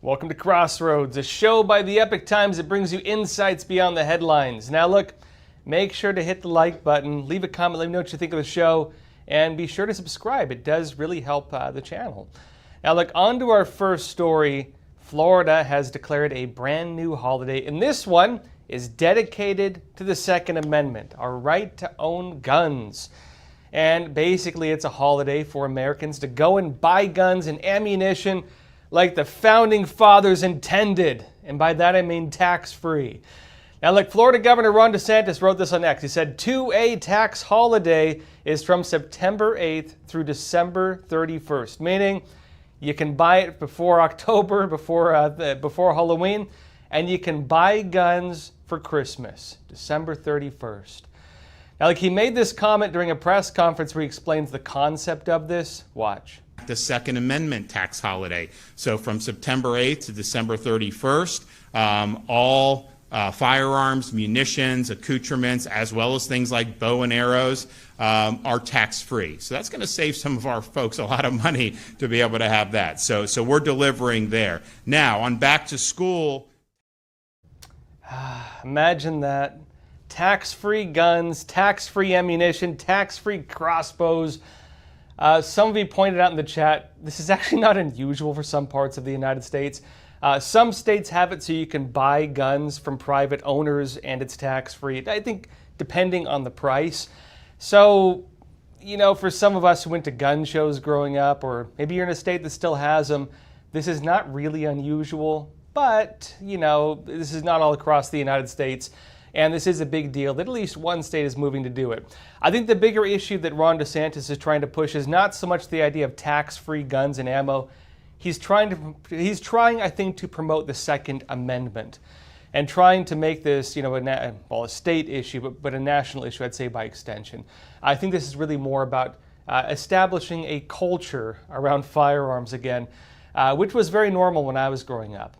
Welcome to Crossroads, a show by the Epoch Times that brings you insights beyond the headlines. Now look, make sure to hit the like button, leave a comment, let me know what you think of the show, and be sure to subscribe. It does really help the channel. Now look, on to our first story. Florida has declared a brand new holiday, and this one is dedicated to the Second Amendment, our right to own guns. And basically it's a holiday for Americans to go and buy guns and ammunition like the founding fathers intended. And by that I mean tax-free. Now look, Florida Governor Ron DeSantis wrote this on X. He said, 2A tax holiday is from September 8th through December 31st, meaning you can buy it before October, before Halloween, and you can buy guns for Christmas, December 31st. Now, like, he made this comment during a press conference where he explains the concept of this. Watch. The Second Amendment tax holiday. So from September 8th to December 31st, all firearms, munitions, accoutrements, as well as things like bow and arrows, are tax-free. So that's going to save some of our folks a lot of money to be able to have that. So we're delivering there. Now, on back to school. Imagine that. Tax-free guns, tax-free ammunition, tax-free crossbows. Some of you pointed out in the chat, this is actually not unusual for some parts of the United States. Some states have it so you can buy guns from private owners and it's tax-free, I think depending on the price. So, you know, for some of us who went to gun shows growing up, or maybe you're in a state that still has them, this is not really unusual, but, you know, this is not all across the United States. And this is a big deal that at least one state is moving to do it. I think the bigger issue that Ron DeSantis is trying to push is not so much the idea of tax-free guns and ammo. He's trying, I think, to promote the Second Amendment and trying to make this, you know, a state issue, but a national issue, I'd say, by extension. I think this is really more about establishing a culture around firearms again, which was very normal when I was growing up.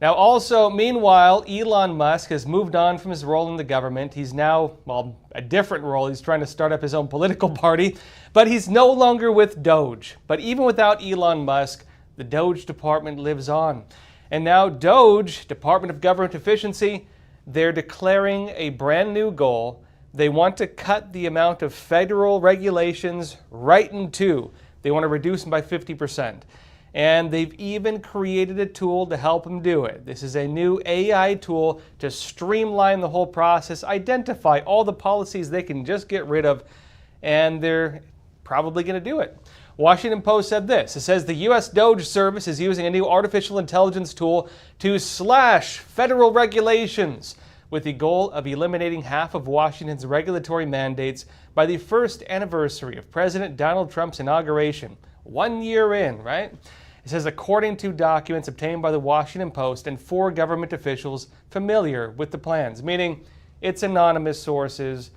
Now also, meanwhile, Elon Musk has moved on from his role in the government. He's now, well, a different role. He's trying to start up his own political party, but he's no longer with Doge. But even without Elon Musk, the Doge department lives on. And now Doge, Department of Government Efficiency, they're declaring a brand new goal. They want to cut the amount of federal regulations right in two. They want to reduce them by 50%. And they've even created a tool to help them do it. This is a new AI tool to streamline the whole process, identify all the policies they can just get rid of, and they're probably going to do it. Washington Post said this. It says the U.S. Doge service is using a new artificial intelligence tool to slash federal regulations with the goal of eliminating half of Washington's regulatory mandates by the first anniversary of President Donald Trump's inauguration. 1 year in, right? It says, according to documents obtained by the Washington Post and 4 government officials familiar with the plans, meaning it's anonymous sources.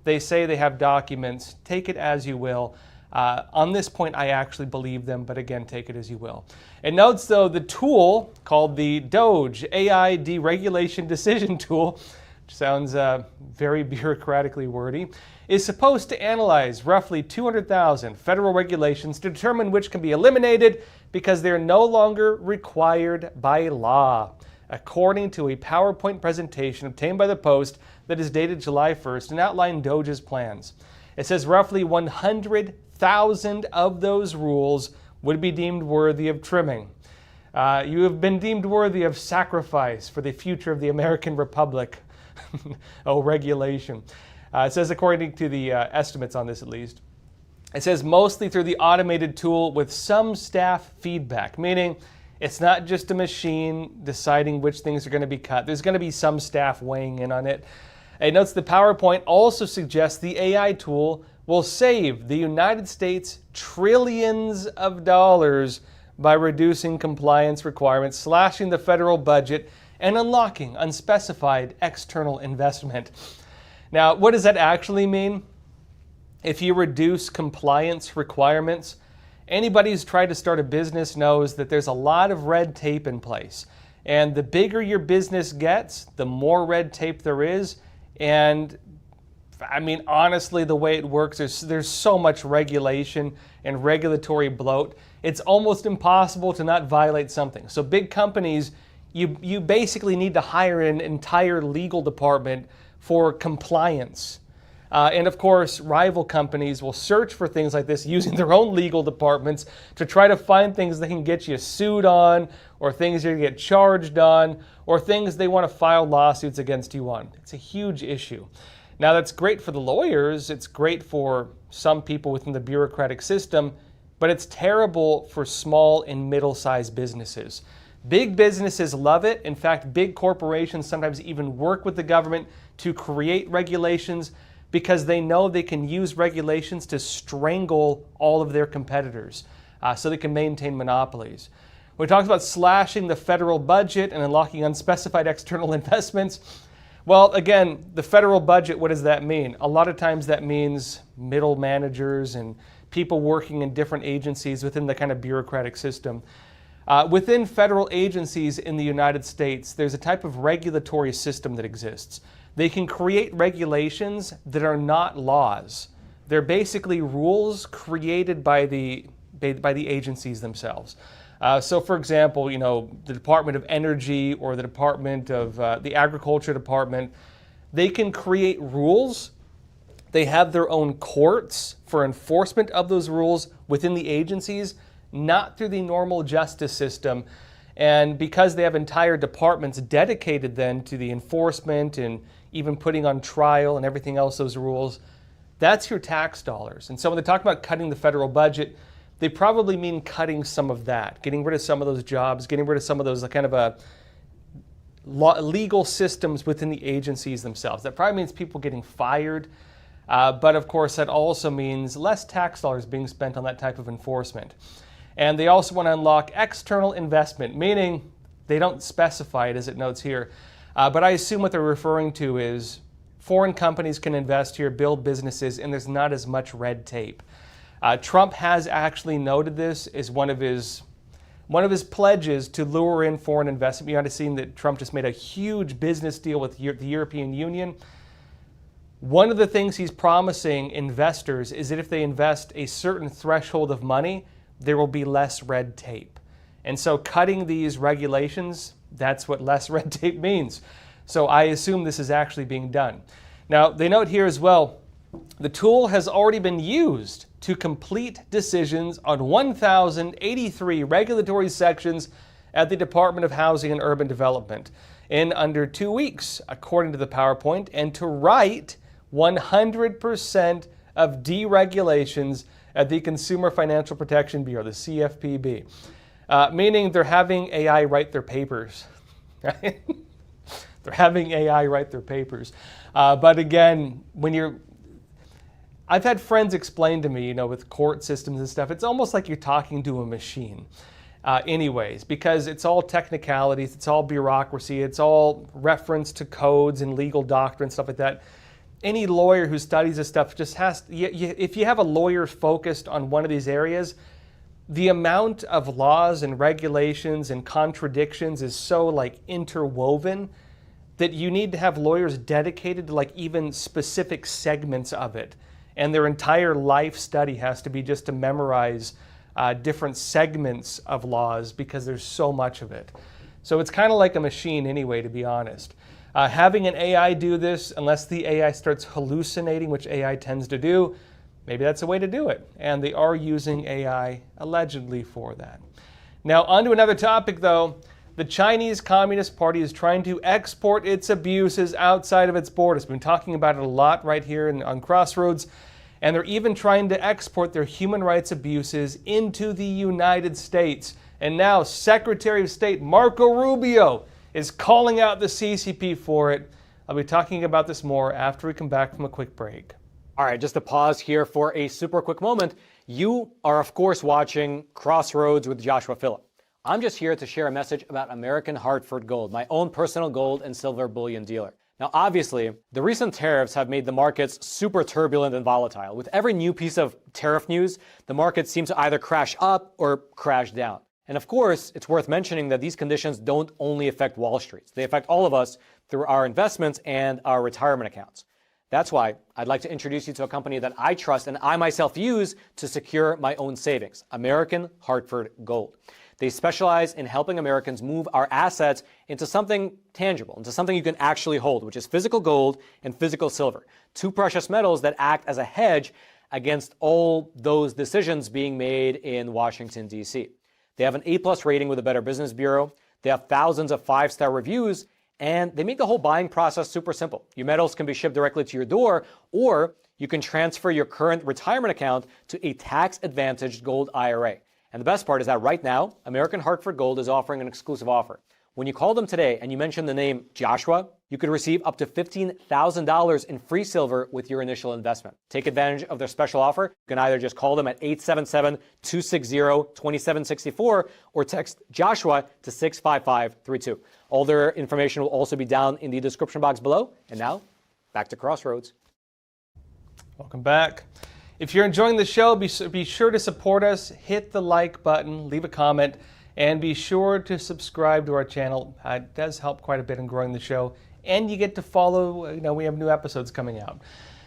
They say they have documents. Take it as you will. On this point, I actually believe them, but again, take it as you will. It notes, though, the tool called the Doge AI Deregulation Decision Tool, which sounds very bureaucratically wordy, is supposed to analyze roughly 200,000 federal regulations to determine which can be eliminated because they're no longer required by law, according to a PowerPoint presentation obtained by the Post that is dated July 1st and outlined Doge's plans. It says roughly 100,000 of those rules would be deemed worthy of trimming. You have been deemed worthy of sacrifice for the future of the American Republic. Oh, regulation. It says, according to the estimates on this at least, it says mostly through the automated tool with some staff feedback, meaning it's not just a machine deciding which things are going to be cut. There's going to be some staff weighing in on it. It notes the PowerPoint also suggests the AI tool will save the United States trillions of dollars by reducing compliance requirements, slashing the federal budget, and unlocking unspecified external investment. Now, what does that actually mean? If you reduce compliance requirements, anybody who's tried to start a business knows that there's a lot of red tape in place. And the bigger your business gets, the more red tape there is. And I mean, honestly, the way it works, there's so much regulation and regulatory bloat. It's almost impossible to not violate something. So big companies, you basically need to hire an entire legal department for compliance. And of course, rival companies will search for things like this using their own legal departments to try to find things they can get you sued on, or things you get charged on, or things they want to file lawsuits against you on. It's a huge issue. Now, that's great for the lawyers. It's great for some people within the bureaucratic system, but it's terrible for small and middle-sized businesses. Big businesses love it. In fact, big corporations sometimes even work with the government to create regulations because they know they can use regulations to strangle all of their competitors so they can maintain monopolies. We talked about slashing the federal budget and unlocking unspecified external investments. Well, again, the federal budget, what does that mean? A lot of times that means middle managers and people working in different agencies within the kind of bureaucratic system. Within federal agencies in the United States, there's a type of regulatory system that exists. They can create regulations that are not laws. They're basically rules created by the agencies themselves. So for example, the Department of Energy or the Department of the Agriculture Department, they can create rules. They have their own courts for enforcement of those rules within the agencies, not through the normal justice system. And because they have entire departments dedicated then to the enforcement and even putting on trial and everything else, those rules, that's your tax dollars. And so when they talk about cutting the federal budget, they probably mean cutting some of that, getting rid of some of those jobs, getting rid of some of those kind of legal systems within the agencies themselves. That probably means people getting fired, but of course that also means less tax dollars being spent on that type of enforcement. And they also want to unlock external investment, meaning they don't specify it as it notes here, but I assume what they're referring to is foreign companies can invest here, build businesses, and there's not as much red tape. Trump has actually noted this as one of his pledges to lure in foreign investment. You might have seen that Trump just made a huge business deal with the European Union. One of the things he's promising investors is that if they invest a certain threshold of money, there will be less red tape. And so cutting these regulations, that's what less red tape means. So I assume this is actually being done. Now, they note here as well, the tool has already been used to complete decisions on 1,083 regulatory sections at the Department of Housing and Urban Development in under 2 weeks, according to the PowerPoint, and to write 100% of deregulations at the Consumer Financial Protection Bureau, the CFPB, meaning they're having AI write their papers. Right? They're having AI write their papers. But again, I've had friends explain to me, with court systems and stuff, it's almost like you're talking to a machine. Anyways, because it's all technicalities, it's all bureaucracy, it's all reference to codes and legal doctrine, stuff like that. Any lawyer who studies this stuff just if you have a lawyer focused on one of these areas, the amount of laws and regulations and contradictions is so interwoven that you need to have lawyers dedicated to even specific segments of it. And their entire life study has to be just to memorize different segments of laws because there's so much of it. So it's kind of like a machine anyway, to be honest. Having an AI do this, unless the AI starts hallucinating, which AI tends to do, maybe that's a way to do it. And they are using AI allegedly for that. Now, on to another topic though. The Chinese Communist Party is trying to export its abuses outside of its borders. We've been talking about it a lot right here on Crossroads. And they're even trying to export their human rights abuses into the United States. And now Secretary of State Marco Rubio is calling out the CCP for it. I'll be talking about this more after we come back from a quick break. All right, just a pause here for a super quick moment. You are, of course, watching Crossroads with Joshua Philipp. I'm just here to share a message about American Hartford Gold, my own personal gold and silver bullion dealer. Now, obviously, the recent tariffs have made the markets super turbulent and volatile. With every new piece of tariff news, the markets seem to either crash up or crash down. And of course, it's worth mentioning that these conditions don't only affect Wall Street. They affect all of us through our investments and our retirement accounts. That's why I'd like to introduce you to a company that I trust and I myself use to secure my own savings, American Hartford Gold. They specialize in helping Americans move our assets into something tangible, into something you can actually hold, which is physical gold and physical silver, two precious metals that act as a hedge against all those decisions being made in Washington, D.C. They have an A+ rating with the Better Business Bureau. They have thousands of 5-star reviews, and they make the whole buying process super simple. Your metals can be shipped directly to your door, or you can transfer your current retirement account to a tax-advantaged gold IRA. And the best part is that right now, American Hartford Gold is offering an exclusive offer. When you call them today and you mention the name Joshua, you could receive up to $15,000 in free silver with your initial investment. Take advantage of their special offer. You can either just call them at 877-260-2764 or text Joshua to 65532. All their information will also be down in the description box below. And now, back to Crossroads. Welcome back. If you're enjoying the show, be sure to support us. Hit the like button, leave a comment, and be sure to subscribe to our channel. It does help quite a bit in growing the show. And you get to follow, we have new episodes coming out.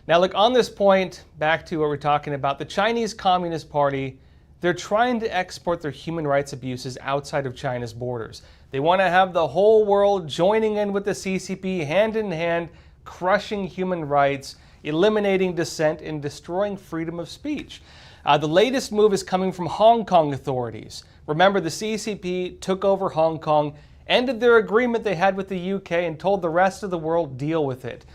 Now look, on this point, back to what we're talking about, the Chinese Communist Party, they're trying to export their human rights abuses outside of China's borders. They want to have the whole world joining in with the CCP, hand in hand, crushing human rights, eliminating dissent, and destroying freedom of speech. The latest move is coming from Hong Kong authorities. Remember, the CCP took over Hong Kong, ended their agreement they had with the UK, and told the rest of the world, deal with it.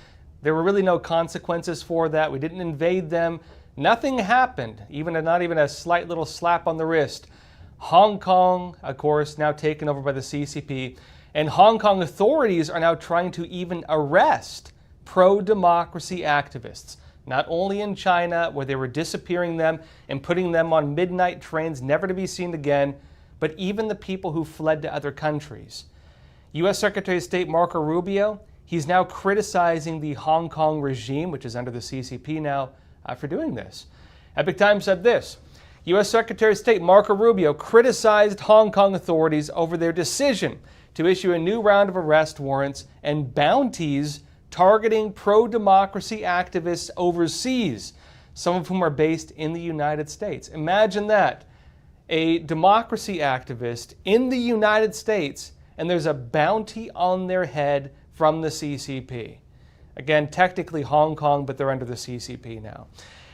There were really no consequences for that. We didn't invade them. Nothing happened, not even a slight little slap on the wrist. Hong Kong, of course, now taken over by the CCP, and Hong Kong authorities are now trying to even arrest pro-democracy activists, not only in China, where they were disappearing them and putting them on midnight trains never to be seen again, but even the people who fled to other countries. U.S. Secretary of State Marco Rubio, he's now criticizing the Hong Kong regime, which is under the CCP now, for doing this. Epoch Times said this: U.S. Secretary of State Marco Rubio criticized Hong Kong authorities over their decision to issue a new round of arrest warrants and bounties targeting pro-democracy activists overseas, some of whom are based in the United States. Imagine that. A democracy activist in the United States, and there's a bounty on their head from the CCP. Again, technically Hong Kong, but they're under the CCP now.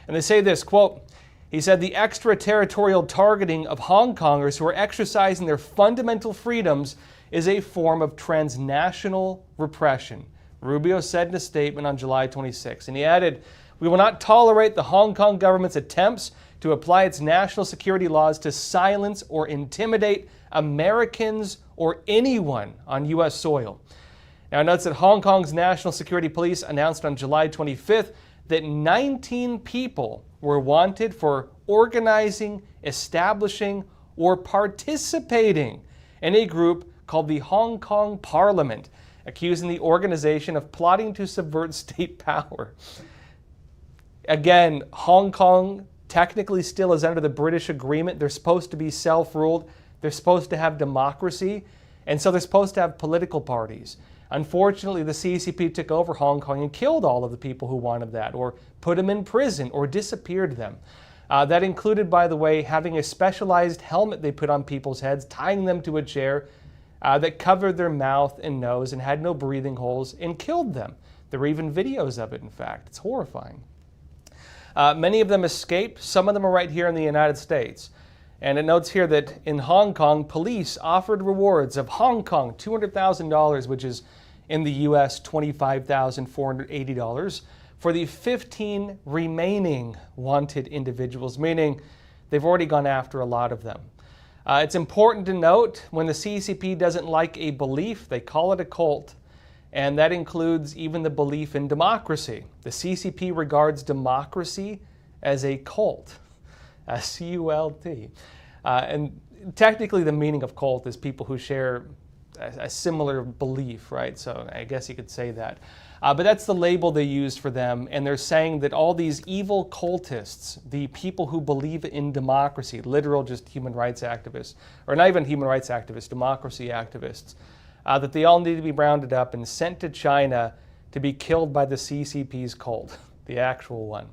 And they say this, quote, he said, the extraterritorial targeting of Hong Kongers who are exercising their fundamental freedoms is a form of transnational repression, Rubio said in a statement on July 26. And he added, we will not tolerate the Hong Kong government's attempts to apply its national security laws to silence or intimidate Americans or anyone on U.S. soil. Now, it notes that Hong Kong's National Security Police announced on July 25th that 19 people were wanted for organizing, establishing, or participating in a group called the Hong Kong Parliament, accusing the organization of plotting to subvert state power. Again, Hong Kong technically still is under the British agreement. They're supposed to be self-ruled. They're supposed to have democracy. And so they're supposed to have political parties. Unfortunately, the CCP took over Hong Kong and killed all of the people who wanted that, or put them in prison, or disappeared them. That included, by the way, having a specialized helmet they put on people's heads, tying them to a chair that covered their mouth and nose and had no breathing holes, and killed them. There were even videos of it, in fact. It's horrifying. Many of them escaped. Some of them are right here in the United States. And it notes here that in Hong Kong, police offered rewards of Hong Kong $200,000, which is in the U.S. $25,480, for the 15 remaining wanted individuals, meaning they've already gone after a lot of them. It's important to note, when the CCP doesn't like a belief, they call it a cult, and that includes even the belief in democracy. The CCP regards democracy as a cult. C-U-L-T. And technically the meaning of cult is people who share a similar belief, right? So I guess you could say that. But that's the label they used for them, and they're saying that all these evil cultists, the people who believe in democracy, literal just human rights activists, or not even human rights activists, democracy activists, that they all need to be rounded up and sent to China to be killed by the CCP's cult, the actual one.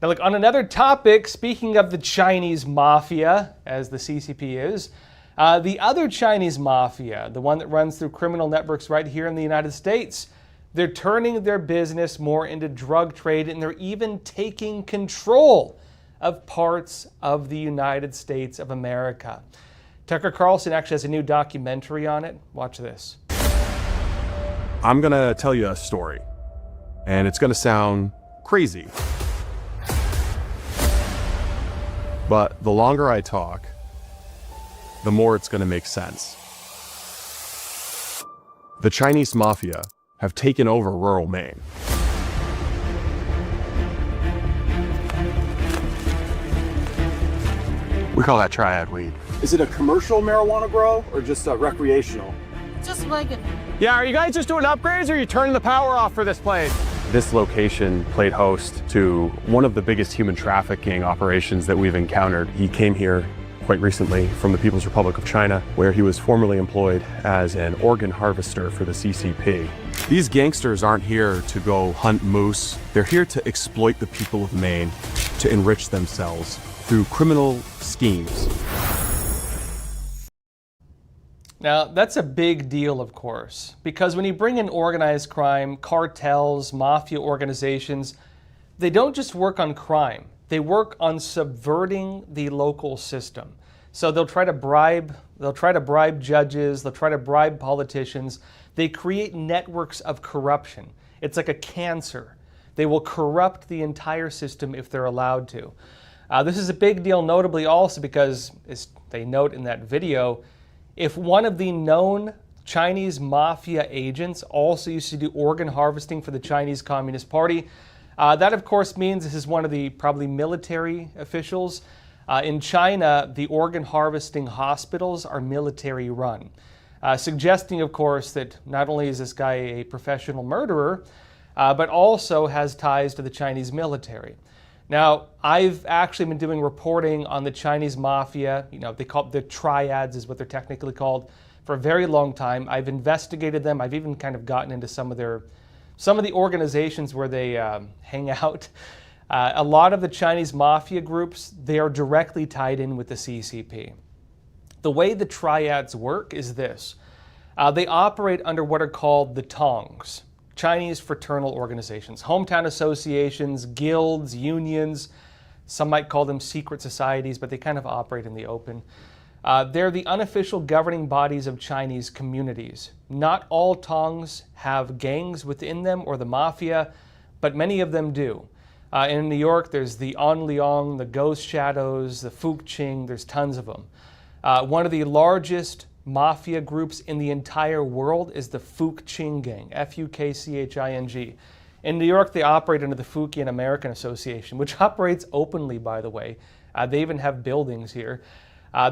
Now look, on another topic, speaking of the Chinese Mafia, as the CCP is, the other Chinese Mafia, the one that runs through criminal networks right here in the United States, they're turning their business more into drug trade, and they're even taking control of parts of the United States of America. Tucker Carlson actually has a new documentary on it. Watch this. I'm going to tell you a story, and it's going to sound crazy. But the longer I talk, the more it's going to make sense. The Chinese Mafia have taken over rural Maine. We call that triad weed. Is it a commercial marijuana grow or just a recreational? Just like it. Yeah, are you guys just doing upgrades or are you turning the power off for this place? This location played host to one of the biggest human trafficking operations that we've encountered. He came here quite recently from the People's Republic of China, where he was formerly employed as an organ harvester for the CCP. These gangsters aren't here to go hunt moose. They're here to exploit the people of Maine, to enrich themselves through criminal schemes. Now, that's a big deal, of course, because when you bring in organized crime, cartels, mafia organizations, they don't just work on crime. They work on subverting the local system. So they'll try to bribe judges, they'll try to bribe politicians. They create networks of corruption. It's like a cancer. They will corrupt the entire system if they're allowed to. This is a big deal, notably also because, as they note in that video, if one of the known Chinese mafia agents also used to do organ harvesting for the Chinese Communist Party, that of course means this is one of the probably military officials. In China, the organ harvesting hospitals are military run, suggesting of course that not only is this guy a professional murderer, but also has ties to the Chinese military. Now, I've actually been doing reporting on the Chinese Mafia, they call it the triads is what they're technically called, for a very long time. I've investigated them. I've even kind of gotten into some of the organizations where they hang out. A lot of the Chinese Mafia groups, they are directly tied in with the CCP. The way the triads work is this. They operate under what are called the Tongs, Chinese fraternal organizations, hometown associations, guilds, unions. Some might call them secret societies, but they kind of operate in the open. They're the unofficial governing bodies of Chinese communities. Not all Tongs have gangs within them or the mafia, but many of them do. In New York, there's the On Leong, the Ghost Shadows, the Fuq Ching, there's tons of them. One of the largest mafia groups in the entire world is the Fuq Ching Gang, F-U-K-C-H-I-N-G. In New York, they operate under the Fuqian American Association, which operates openly, by the way. They even have buildings here.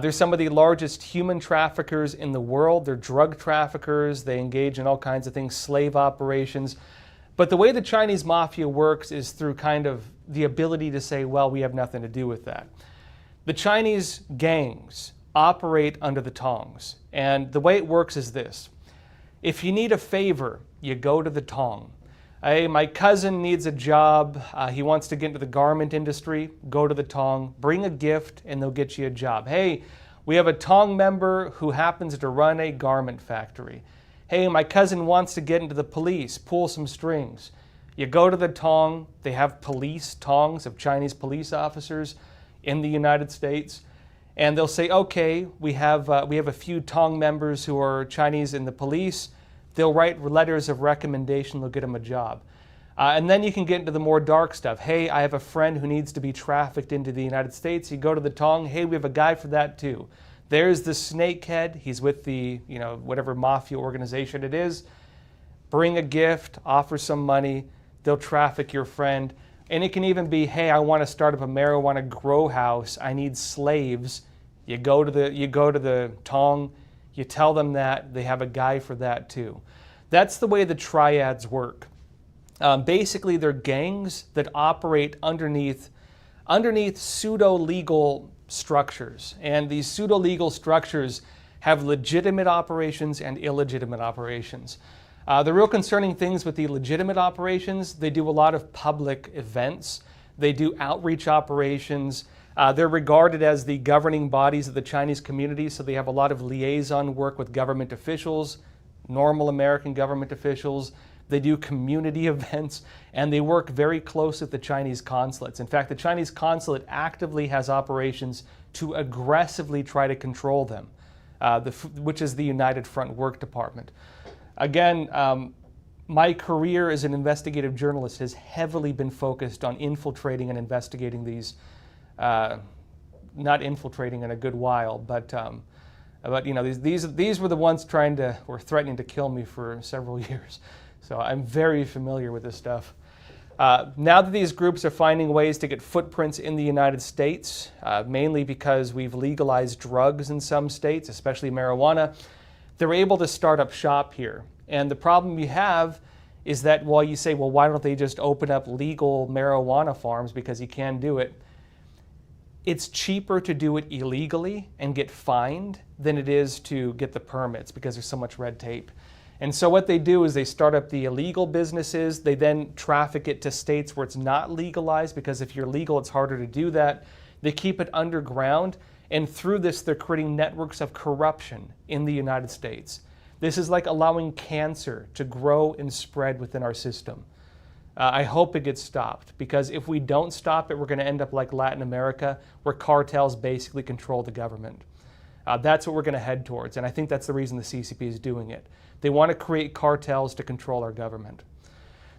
They're some of the largest human traffickers in the world. They're drug traffickers. They engage in all kinds of things, slave operations. But the way the Chinese Mafia works is through kind of the ability to say, well, we have nothing to do with that. The Chinese gangs operate under the Tongs. And the way it works is this. If you need a favor, you go to the Tong. Hey, my cousin needs a job. He wants to get into the garment industry. Go to the Tong. Bring a gift and they'll get you a job. Hey, we have a Tong member who happens to run a garment factory. Hey, my cousin wants to get into the police. Pull some strings. You go to the Tong. They have police Tongs of Chinese police officers in the United States. And they'll say, okay, we have a few Tong members who are Chinese in the police. They'll write letters of recommendation. They'll get them a job. And then you can get into the more dark stuff. Hey, I have a friend who needs to be trafficked into the United States. You go to the Tong. Hey, we have a guy for that too. There's the snakehead. He's with the, whatever mafia organization it is. Bring a gift, offer some money. They'll traffic your friend. And it can even be, hey, I want to start up a marijuana grow house. I need slaves. You go to the Tong. You tell them that. They have a guy for that too. That's the way the triads work. Basically, they're gangs that operate underneath pseudo-legal structures. And these pseudo-legal structures have legitimate operations and illegitimate operations. The real concerning things with the legitimate operations, they do a lot of public events. They do outreach operations. They're regarded as the governing bodies of the Chinese community, so they have a lot of liaison work with government officials, normal American government officials. They do community events, and they work very close with the Chinese consulates. In fact, the Chinese consulate actively has operations to aggressively try to control them, which is the United Front Work Department. Again, my career as an investigative journalist has heavily been focused on infiltrating and investigating these, not infiltrating in a good while, but you know, these were the ones were threatening to kill me for several years. So I'm very familiar with this stuff. Now that these groups are finding ways to get footprints in the United States, mainly because we've legalized drugs in some states, especially marijuana, they're able to start up shop here. And the problem you have is that while you say, well, why don't they just open up legal marijuana farms because you can do it, it's cheaper to do it illegally and get fined than it is to get the permits because there's so much red tape. And so what they do is they start up the illegal businesses. They then traffic it to states where it's not legalized, because if you're legal, it's harder to do that. They keep it underground. And through this, they're creating networks of corruption in the United States. This is like allowing cancer to grow and spread within our system. I hope it gets stopped, because if we don't stop it, we're going to end up like Latin America, where cartels basically control the government. That's what we're going to head towards, and I think that's the reason the CCP is doing it. They want to create cartels to control our government.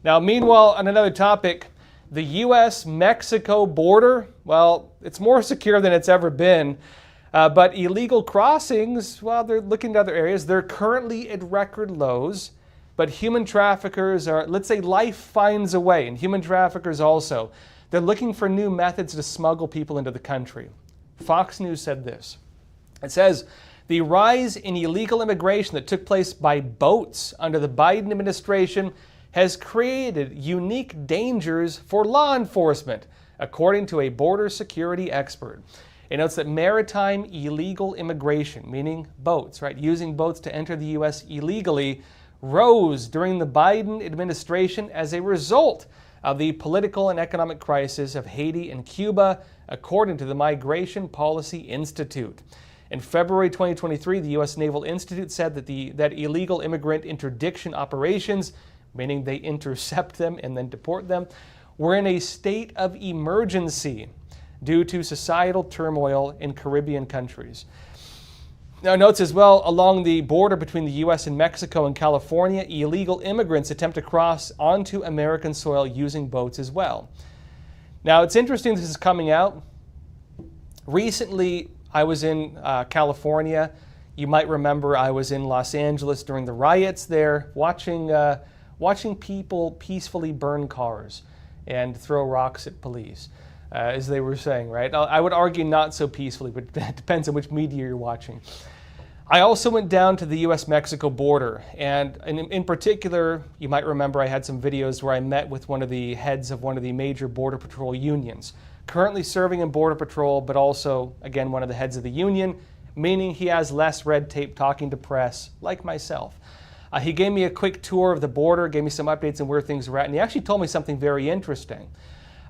Now, meanwhile, on another topic, the U.S. Mexico border, well, it's more secure than it's ever been, but illegal crossings, well, they're looking to other areas. They're currently at record lows, but human traffickers are, let's say life finds a way, and human traffickers also. They're looking for new methods to smuggle people into the country. Fox News said this. It says, the rise in illegal immigration that took place by boats under the Biden administration has created unique dangers for law enforcement, according to a border security expert. It notes that maritime illegal immigration, meaning boats, right, using boats to enter the U.S. illegally, rose during the Biden administration as a result of the political and economic crisis of Haiti and Cuba, according to the Migration Policy Institute. In February 2023, the U.S. Naval Institute said that illegal immigrant interdiction operations, meaning they intercept them and then deport them, were in a state of emergency due to societal turmoil in Caribbean countries. Now, notes as well, along the border between the U.S. and Mexico and California, illegal immigrants attempt to cross onto American soil using boats as well. Now, it's interesting this is coming out. Recently, I was in California. You might remember I was in Los Angeles during the riots there, watching people peacefully burn cars and throw rocks at police, as they were saying, right? I would argue not so peacefully, but it depends on which media you're watching. I also went down to the U.S. Mexico border, and in particular, you might remember I had some videos where I met with one of the heads of one of the major Border Patrol unions, currently serving in Border Patrol, but also, again, one of the heads of the union, meaning he has less red tape talking to press, like myself. He gave me a quick tour of the border, gave me some updates on where things were at, and he actually told me something very interesting.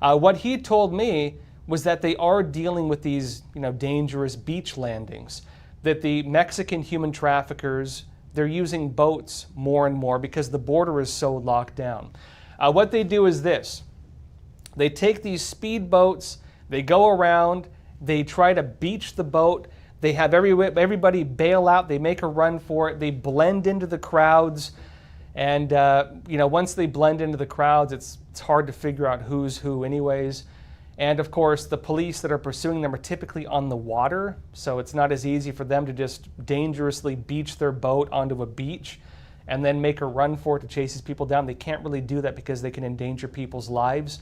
What he told me was that they are dealing with these, dangerous beach landings, that the Mexican human traffickers, they're using boats more and more because the border is so locked down. What they do is this. They take these speed boats, they go around, they try to beach the boat, they have everybody bail out, they make a run for it, they blend into the crowds, and once they blend into the crowds, it's hard to figure out who's who anyways. And of course, the police that are pursuing them are typically on the water, so it's not as easy for them to just dangerously beach their boat onto a beach and then make a run for it to chase these people down. They can't really do that because they can endanger people's lives.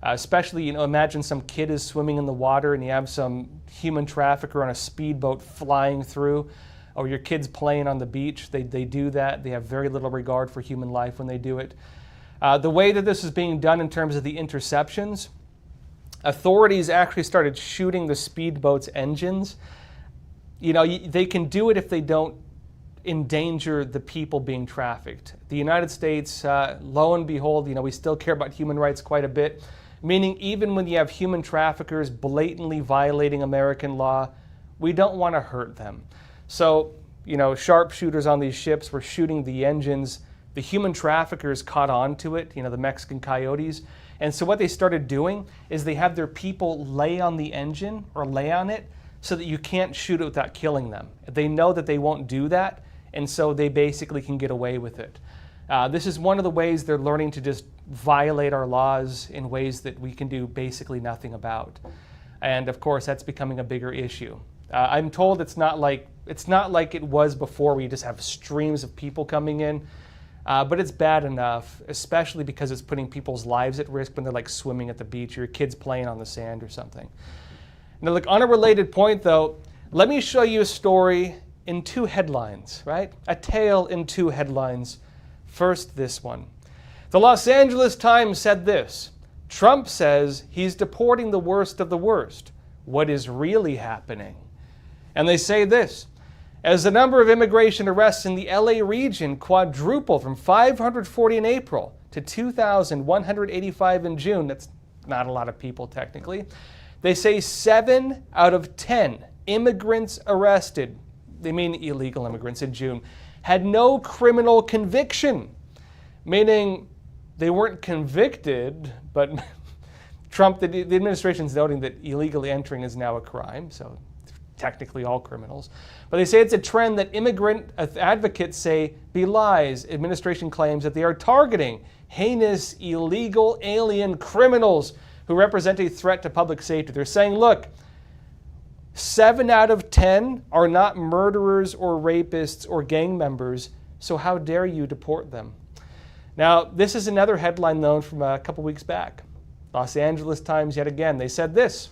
Especially, imagine some kid is swimming in the water and you have some human trafficker on a speedboat flying through, or your kid's playing on the beach. They do that. They have very little regard for human life when they do it. The way that this is being done in terms of the interceptions, authorities actually started shooting the speedboat's engines. They can do it if endanger the people being trafficked. The United States, lo and behold, we still care about human rights quite a bit, meaning even when you have human traffickers blatantly violating American law, we don't want to hurt them. So, sharpshooters on these ships were shooting the engines. The human traffickers caught on to it, the Mexican coyotes. And so what they started doing is they have their people lay on the engine or lay on it so that you can't shoot it without killing them. They know that they won't do that, and so they basically can get away with it. This is one of the ways they're learning to just violate our laws in ways that we can do basically nothing about. And of course, that's becoming a bigger issue. I'm told it's not like it was before, where you just have streams of people coming in. But it's bad enough, especially because it's putting people's lives at risk when they're like swimming at the beach or your kids playing on the sand or something. Now, look, on a related point though, let me show you a story in 2 headlines, right? A tale in 2 headlines. First, this one. The Los Angeles Times said this: Trump says he's deporting the worst of the worst. What is really happening? And they say this: as the number of immigration arrests in the LA region quadrupled from 540 in April to 2,185 in June, that's not a lot of people technically, they say 7 out of 10 immigrants arrested, they mean illegal immigrants, in June, had no criminal conviction, meaning they weren't convicted, but Trump, the administration's noting that illegally entering is now a crime, so technically all criminals. But they say it's a trend that immigrant advocates say belies administration claims that they are targeting heinous illegal alien criminals who represent a threat to public safety. They're saying, look, 7 out of 10 are not murderers or rapists or gang members, so how dare you deport them? Now, this is another headline known from a couple weeks back. Los Angeles Times yet again. They said this: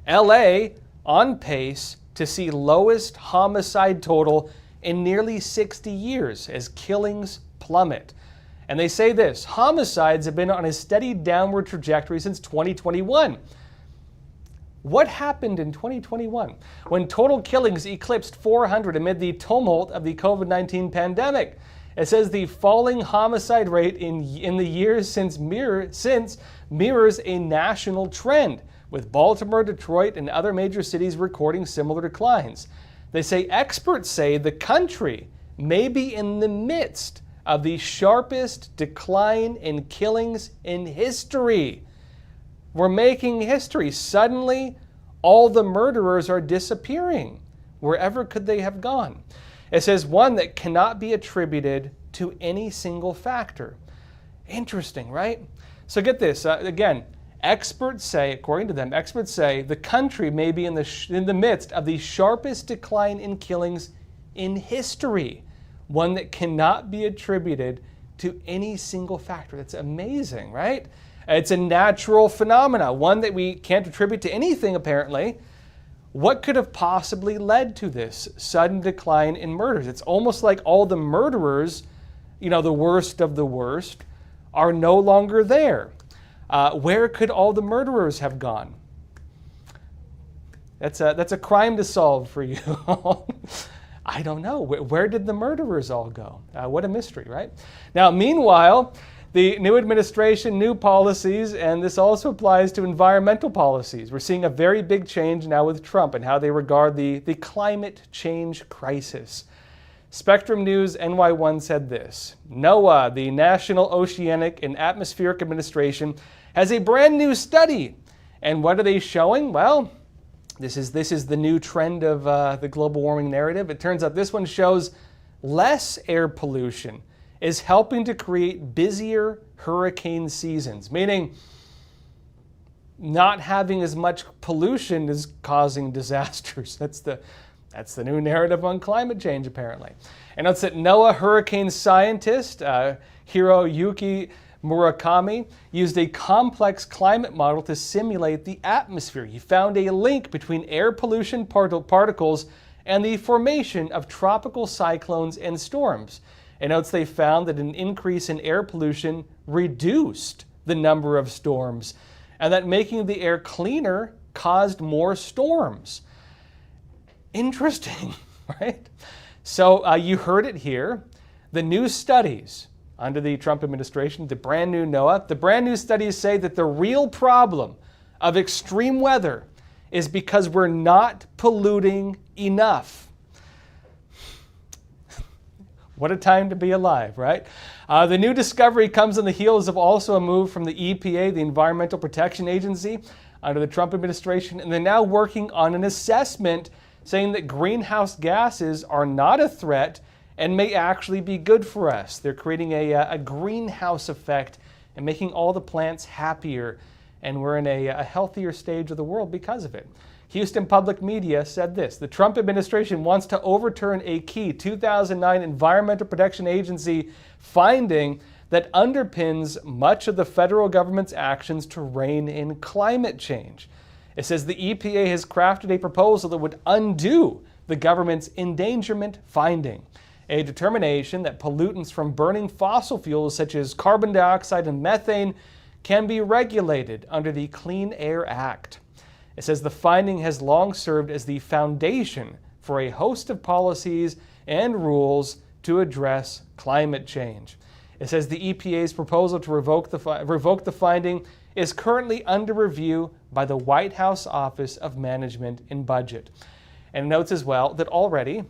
LA on pace to see lowest homicide total in nearly 60 years as killings plummet. And they say this: homicides have been on a steady downward trajectory since 2021. What happened in 2021 when total killings eclipsed 400 amid the tumult of the COVID-19 pandemic? It says the falling homicide rate in the years since mirrors a national trend, with Baltimore, Detroit, and other major cities recording similar declines. They say experts say the country may be in the midst of the sharpest decline in killings in history. We're making history. Suddenly, all the murderers are disappearing. Wherever could they have gone? It says one that cannot be attributed to any single factor. Interesting, right? So get this, again, experts say, according to them, the country may be in the midst of the sharpest decline in killings in history, one that cannot be attributed to any single factor. That's amazing, right? It's a natural phenomena, one that we can't attribute to anything apparently. What could have possibly led to this sudden decline in murders? It's almost like all the murderers, the worst of the worst, are no longer there. Where could all the murderers have gone? That's a crime to solve for you. I don't know. Where did the murderers all go? What a mystery, right? Now, meanwhile, the new administration, new policies, and this also applies to environmental policies. We're seeing a very big change now with Trump and how they regard the climate change crisis. Spectrum News NY1 said this: NOAA, the National Oceanic and Atmospheric Administration, has a brand new study. And what are they showing? Well, this is the new trend of the global warming narrative. It turns out this one shows less air pollution is helping to create busier hurricane seasons, meaning not having as much pollution is causing disasters. That's the new narrative on climate change, apparently. And it's that NOAA hurricane scientist Hiroyuki Murakami used a complex climate model to simulate the atmosphere. He found a link between air pollution particles and the formation of tropical cyclones and storms. And notes they found that an increase in air pollution reduced the number of storms, and that making the air cleaner caused more storms. Interesting, right? So you heard it here. The new studies under the Trump administration, the brand new NOAA, the brand new studies say that the real problem of extreme weather is because we're not polluting enough. What a time to be alive, right? The new discovery comes on the heels of also a move from the EPA, the Environmental Protection Agency, under the Trump administration, and they're now working on an assessment saying that greenhouse gases are not a threat and may actually be good for us. They're creating a greenhouse effect and making all the plants happier, and we're in a healthier stage of the world because of it. Houston Public Media said this: the Trump administration wants to overturn a key 2009 Environmental Protection Agency finding that underpins much of the federal government's actions to rein in climate change. It says the EPA has crafted a proposal that would undo the government's endangerment finding, a determination that pollutants from burning fossil fuels such as carbon dioxide and methane can be regulated under the Clean Air Act. It says the finding has long served as the foundation for a host of policies and rules to address climate change. It says the EPA's proposal to revoke the finding is currently under review by the White House Office of Management and Budget. And it notes as well that already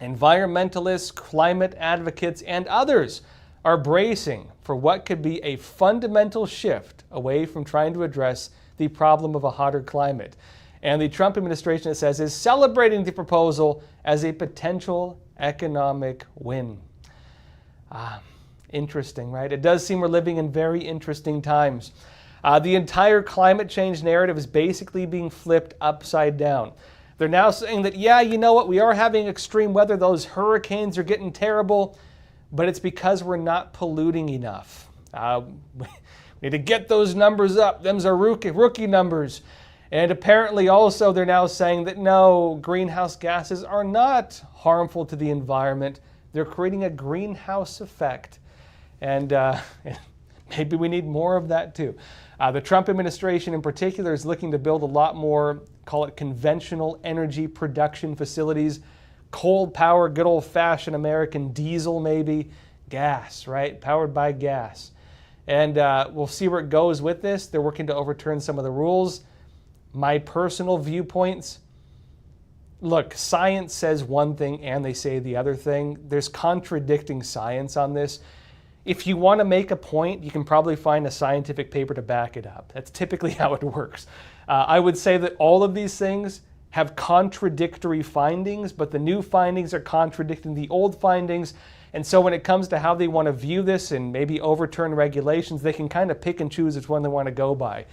environmentalists, climate advocates, and others are bracing for what could be a fundamental shift away from trying to address the problem of a hotter climate. And the Trump administration, it says, is celebrating the proposal as a potential economic win. Interesting, right? It does seem we're living in very interesting times. The entire climate change narrative is basically being flipped upside down. They're now saying that, yeah, you know what, we are having extreme weather, those hurricanes are getting terrible, but it's because we're not polluting enough. We need to get those numbers up. Them's are rookie numbers. And apparently also they're now saying that no, greenhouse gases are not harmful to the environment. They're creating a greenhouse effect. And maybe we need more of that too. The Trump administration in particular is looking to build a lot more, call it conventional energy production facilities, cold power, good old-fashioned American diesel maybe, gas, right? Powered by gas. And we'll see where it goes with this. They're working to overturn some of the rules. My personal viewpoints, look, science says one thing and they say the other thing. There's contradicting science on this. If you want to make a point, you can probably find a scientific paper to back it up. That's typically how it works. I would say that all of these things have contradictory findings, but the new findings are contradicting the old findings. And so when it comes to how they want to view this and maybe overturn regulations, they can kind of pick and choose which one they want to go by.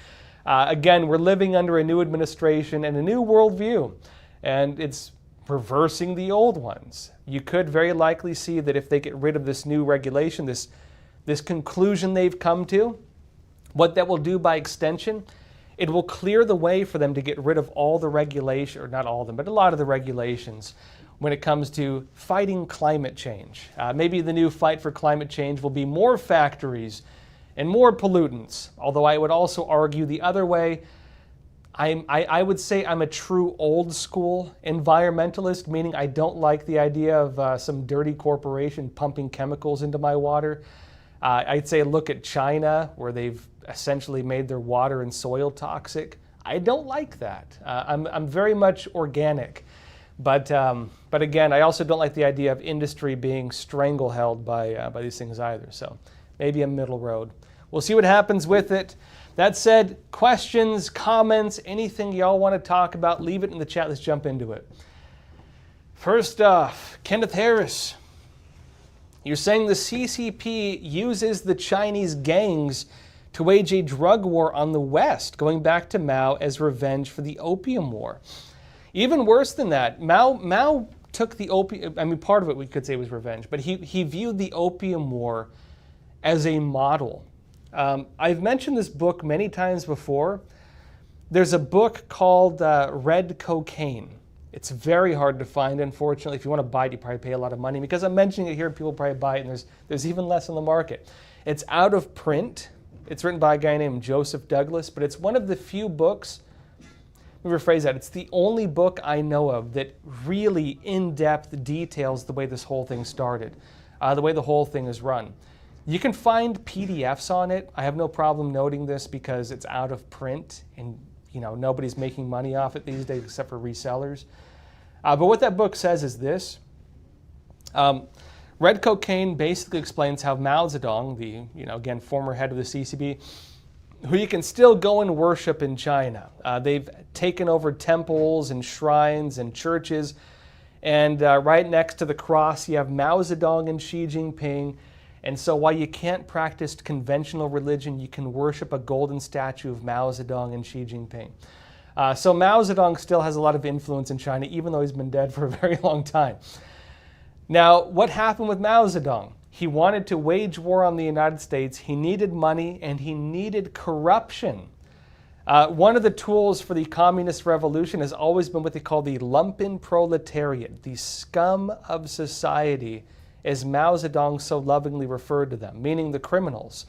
Again, we're living under a new administration and a new worldview, and it's reversing the old ones. You could very likely see that if they get rid of this new regulation, this conclusion they've come to, what that will do by extension, it will clear the way for them to get rid of all the regulation, or not all of them, but a lot of the regulations when it comes to fighting climate change. Maybe the new fight for climate change will be more factories and more pollutants, although I would also argue the other way. I would say I'm a true old school environmentalist, meaning I don't like the idea of some dirty corporation pumping chemicals into my water. I'd say look at China, where they've essentially made their water and soil toxic. I don't like that. I'm very much organic. But again, I also don't like the idea of industry being strangle-held by these things either. So maybe a middle road. We'll see what happens with it. That said, questions, comments, anything y'all want to talk about, leave it in the chat. Let's jump into it. First off, Kenneth Harris. You're saying the CCP uses the Chinese gangs to wage a drug war on the West, going back to Mao as revenge for the Opium War. Even worse than that, Mao took the opium, I mean, part of it we could say was revenge, but he viewed the Opium War as a model. I've mentioned this book many times before. There's a book called Red Cocaine. It's very hard to find, unfortunately. If you want to buy it, you probably pay a lot of money. Because I'm mentioning it here, people probably buy it, and there's even less on the market. It's out of print. It's written by a guy named Joseph Douglas, but it's one of the few books me rephrase that. It's the only book I know of that really in-depth details the way this whole thing started, the way the whole thing is run. You can find PDFs on it. I have no problem noting this because it's out of print and nobody's making money off it these days except for resellers. But what that book says is this. Red Cocaine basically explains how Mao Zedong, the again former head of the CCP, who you can still go and worship in China. They've taken over temples and shrines and churches, and right next to the cross you have Mao Zedong and Xi Jinping. And so while you can't practice conventional religion, you can worship a golden statue of Mao Zedong and Xi Jinping. So Mao Zedong still has a lot of influence in China, even though he's been dead for a very long time. Now, what happened with Mao Zedong? He wanted to wage war on the United States. He needed money and he needed corruption. One of the tools for the communist revolution has always been what they call the lumpen proletariat, the scum of society, as Mao Zedong so lovingly referred to them, meaning the criminals.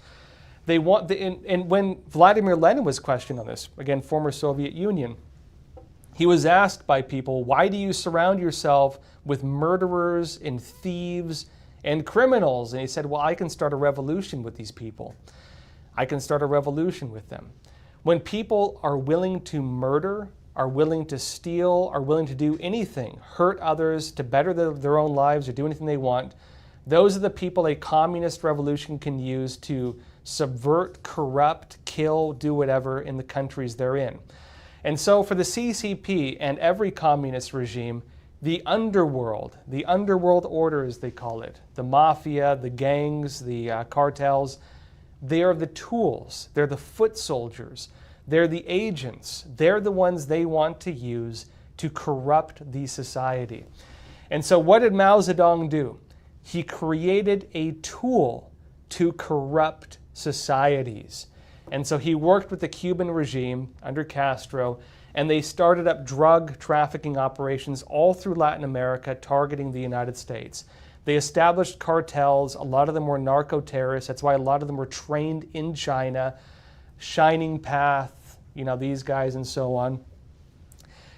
They want and when Vladimir Lenin was questioned on this, again, former Soviet Union, he was asked by people, why do you surround yourself with murderers and thieves and criminals? And he said, well, I can start a revolution with these people. I can start a revolution with them. When people are willing to murder, are willing to steal, are willing to do anything, hurt others to better their own lives or do anything they want, those are the people a communist revolution can use to subvert, corrupt, kill, do whatever in the countries they're in. And so for the CCP and every communist regime, the underworld order as they call it, the mafia, the gangs, the cartels, they are the tools, they're the foot soldiers, they're the agents, they're the ones they want to use to corrupt the society. And so what did Mao Zedong do? He created a tool to corrupt societies. And so he worked with the Cuban regime under Castro, and they started up drug trafficking operations all through Latin America targeting the United States. They established cartels. A lot of them were narco-terrorists. That's why a lot of them were trained in China. Shining Path, these guys and so on.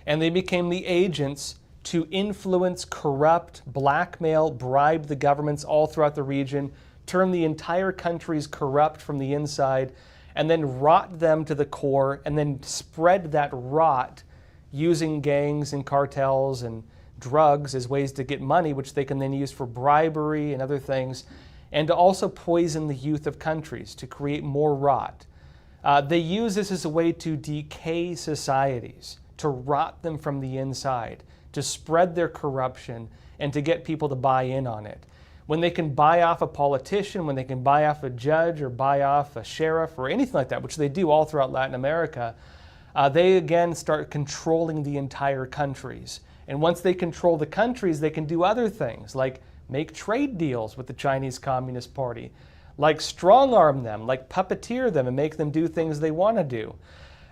And they became the agents to influence, corrupt, blackmail, bribe the governments all throughout the region, turn the entire countries corrupt from the inside, and then rot them to the core, and then spread that rot using gangs and cartels and drugs as ways to get money, which they can then use for bribery and other things, and to also poison the youth of countries to create more rot. They use this as a way to decay societies, to rot them from the inside, to spread their corruption, and to get people to buy in on it. When they can buy off a politician, when they can buy off a judge or buy off a sheriff or anything like that, which they do all throughout Latin America, they again start controlling the entire countries. And once they control the countries, they can do other things, like make trade deals with the Chinese Communist Party, like strong-arm them, like puppeteer them and make them do things they want to do.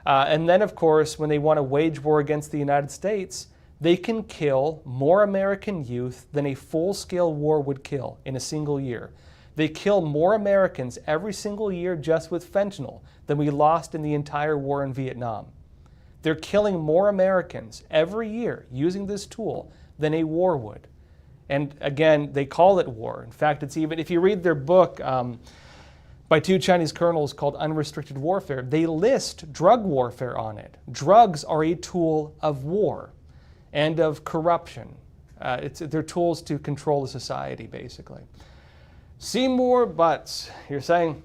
And then, of course, when they want to wage war against the United States, they can kill more American youth than a full-scale war would kill in a single year. They kill more Americans every single year just with fentanyl than we lost in the entire war in Vietnam. They're killing more Americans every year using this tool than a war would. And again, they call it war. In fact, it's even, if you read their book by two Chinese colonels called Unrestricted Warfare, they list drug warfare on it. Drugs are a tool of war and of corruption. They're tools to control the society, basically. See more buts. You're saying,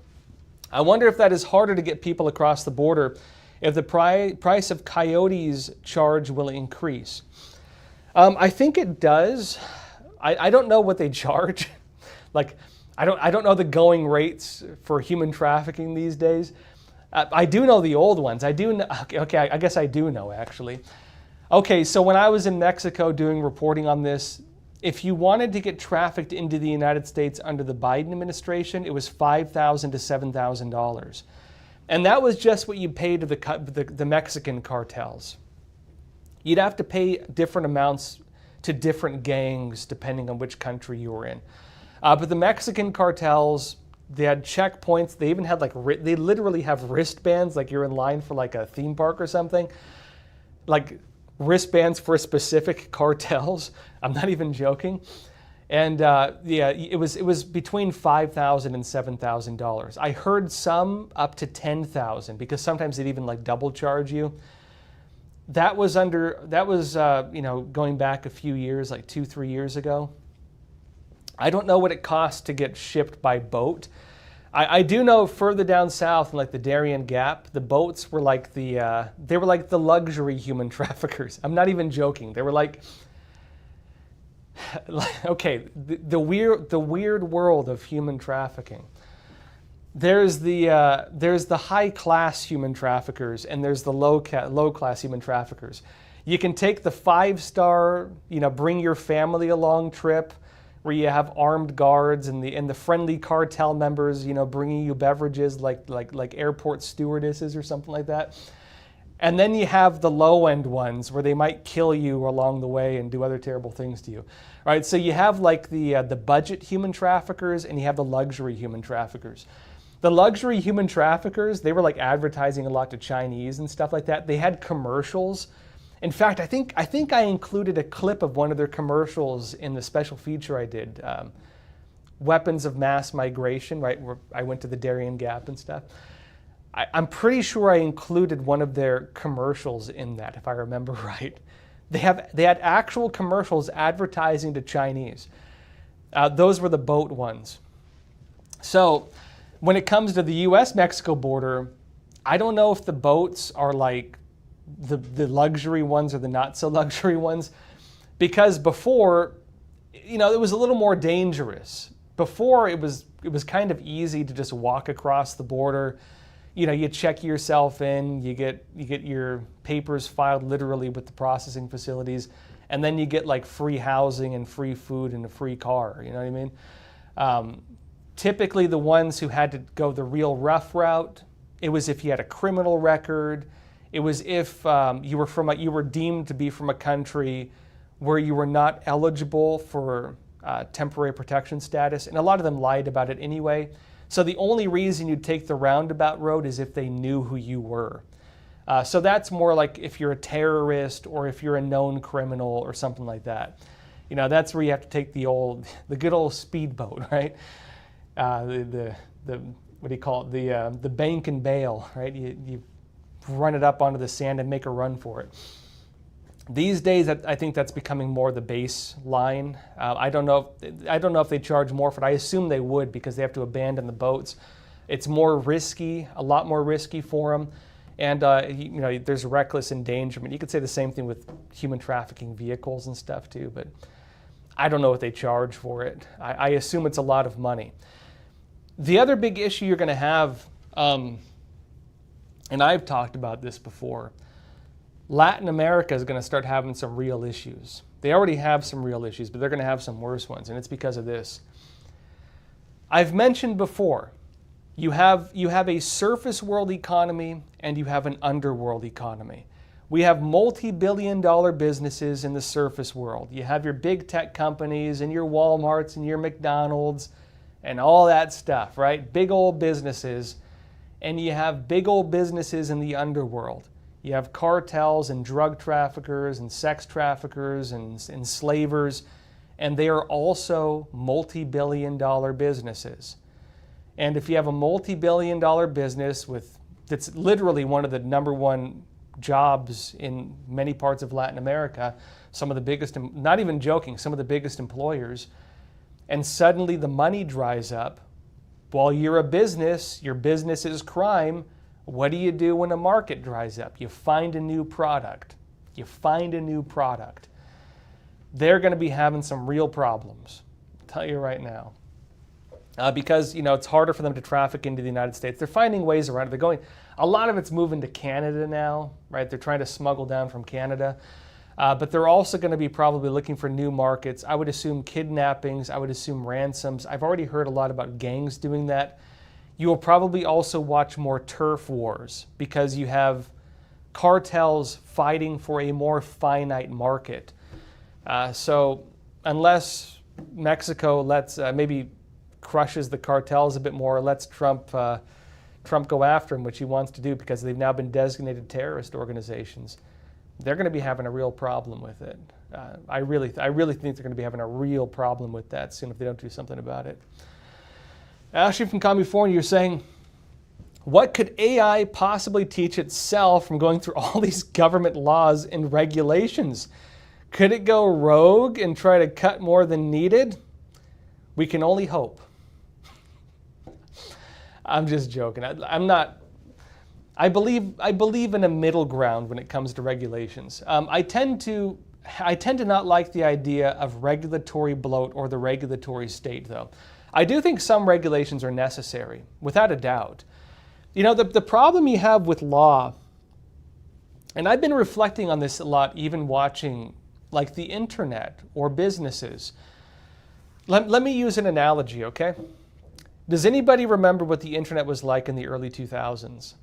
I wonder if that is harder to get people across the border if the price of coyotes charge will increase. I think it does. I don't know what they charge. I don't know the going rates for human trafficking these days. I do know the old ones. I guess I do know, actually. Okay, so when I was in Mexico doing reporting on this, if you wanted to get trafficked into the United States under the Biden administration, it was $5,000 to $7,000. And that was just what you paid to the Mexican cartels. You'd have to pay different amounts to different gangs depending on which country you were in. But the Mexican cartels, they had checkpoints. They even had they literally have wristbands like you're in line for like a theme park or something. like wristbands for specific cartels. I'm not even joking. And yeah, it was between $5,000 and $7,000. I heard some up to $10,000 because sometimes they'd even like double charge you. That was you know, going back a few years, like 2-3 years ago. I don't know what it costs to get shipped by boat. I do know further down south, in like the Darien Gap, the boats were like they were like the luxury human traffickers. I'm not even joking. They were like okay, the weird world of human trafficking. There's the high class human traffickers and there's the low class human traffickers. You can take the 5-star, you know, bring your family along trip, where you have armed guards and the friendly cartel members, you know, bringing you beverages like airport stewardesses or something like that. And then you have the low-end ones where they might kill you along the way and do other terrible things to you. All right, so you have like the budget human traffickers and you have the luxury human traffickers. The luxury human traffickers, they were like advertising a lot to Chinese and stuff like that. They had commercials. In fact, I think I included a clip of one of their commercials in the special feature I did, Weapons of Mass Migration, right, where I went to the Darien Gap and stuff. I'm pretty sure I included one of their commercials in that, if I remember right. They had actual commercials advertising to Chinese. Those were the boat ones. So when it comes to the U.S. Mexico border, I don't know if the boats are like the luxury ones or the not so luxury ones, because before, you know, it was a little more dangerous. Before it was kind of easy to just walk across the border. You know, you check yourself in, you get your papers filed literally with the processing facilities, and then you get like free housing and free food and a free car. You know what I mean? Typically, the ones who had to go the real rough route, it was if you had a criminal record. It was if you were deemed to be from a country where you were not eligible for temporary protection status, and a lot of them lied about it anyway. So the only reason you'd take the roundabout road is if they knew who you were. So that's more like if you're a terrorist or if you're a known criminal or something like that. You know, that's where you have to take the good old speedboat, right? The what do you call it? The bank and bail, right? You run it up onto the sand and make a run for it. These days, I think that's becoming more the baseline. I don't know if they charge more for it. I assume they would because they have to abandon the boats. It's more risky, a lot more risky for them, and you know, there's reckless endangerment. You could say the same thing with human trafficking vehicles and stuff too, but I don't know what they charge for it. I assume it's a lot of money. The other big issue you're going to have, and I've talked about this before, Latin America is going to start having some real issues. They already have some real issues, but they're going to have some worse ones, and it's because of this. I've mentioned before, you have a surface world economy and you have an underworld economy. We have multi-billion-dollar businesses in the surface world. You have your big tech companies and your Walmarts and your McDonald's and all that stuff, right? Big old businesses. And you have big old businesses in the underworld. You have cartels and drug traffickers and sex traffickers and enslavers, and they are also multi-billion-dollar businesses. And if you have a multi-billion-dollar business that's literally one of the number one jobs in many parts of Latin America, some of the biggest, not even joking, some of the biggest employers, and suddenly the money dries up, while you're a business, your business is crime. What do you do when a market dries up? You find a new product. You find a new product. They're going to be having some real problems, I'll tell you right now. Because, you know, it's harder for them to traffic into the United States. They're finding ways around it. A lot of it's moving to Canada now, right? They're trying to smuggle down from Canada. But they're also going to be probably looking for new markets. I would assume kidnappings. I would assume ransoms. I've already heard a lot about gangs doing that. You will probably also watch more turf wars because you have cartels fighting for a more finite market. So unless Mexico maybe crushes the cartels a bit more, lets Trump go after them, which he wants to do because they've now been designated terrorist organizations. they're going to be having a real problem with it. I really think they're going to be having a real problem with that soon if they don't do something about it. Ashley from California, you're saying, what could AI possibly teach itself from going through all these government laws and regulations? Could it go rogue and try to cut more than needed? We can only hope. I'm just joking. I believe in a middle ground when it comes to regulations. I tend to not like the idea of regulatory bloat or the regulatory state, though. I do think some regulations are necessary, without a doubt. You know, the problem you have with law, and I've been reflecting on this a lot, even watching like the internet or businesses. Let me use an analogy, okay? Does anybody remember what the internet was like in the early 2000s?